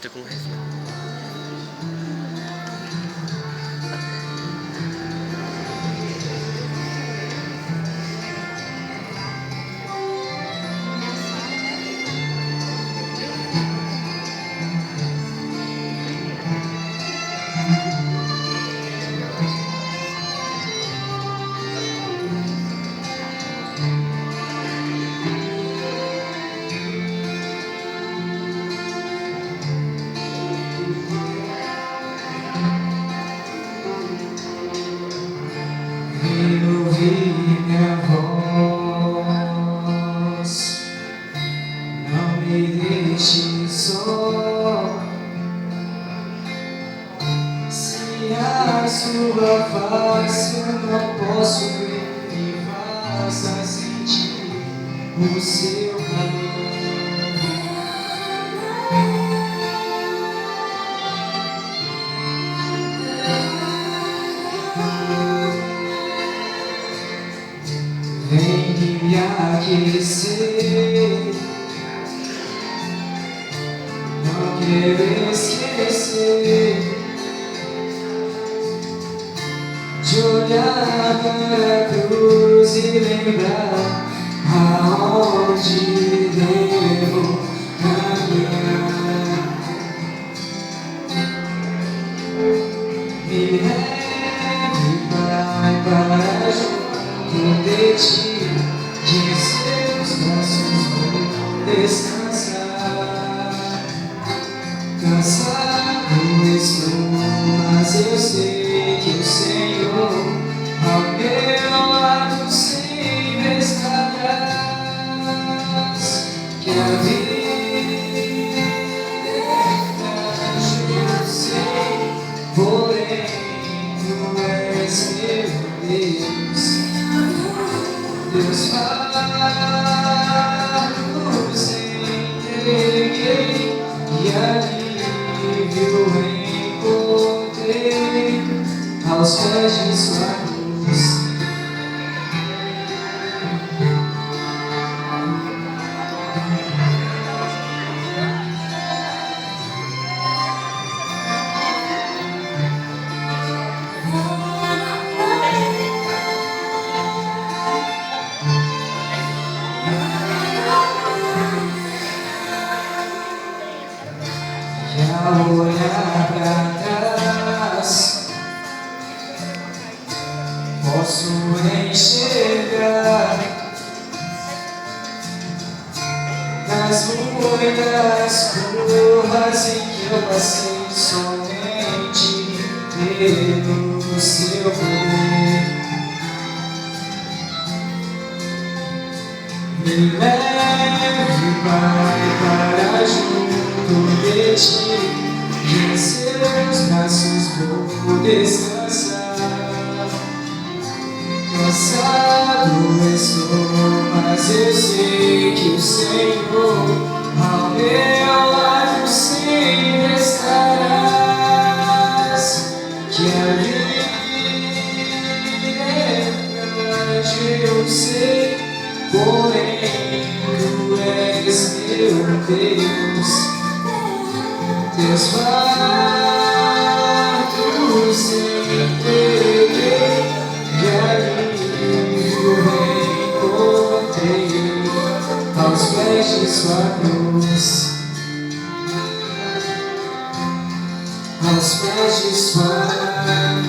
tô com raiva. Vem ouvir minha voz, não me deixe só. Se a sua face eu não posso ver, me faça sentir o seu calor. Vem me aquecer, não quero esquecer de olhar para a cruz e lembrar aonde devo caminhar. Me leve, Pai, para junto de ti, que em seus braços vou descansar. Cansado estou, mas eu sei que o Senhor ao meu lado sempre estarás. Que a vida eu sei, porém tu és meu Deus. Deus fatos entreguei e alívio encontrei aos pés de sua cruz. E ao olhar para trás, posso enxergar nas muitas curvas em que eu passei somente pelo seu poder. Me leve, Pai, para junto de ti, que em seus braços vou descansar. Cansado estou, mas eu sei que o Senhor ao meu lado sempre estarás. Que a liberdade eu sei, porém tu és meu Deus. Teus fatos entreguei e alívio encontrei aos pés de sua cruz. Aos pés de sua cruz.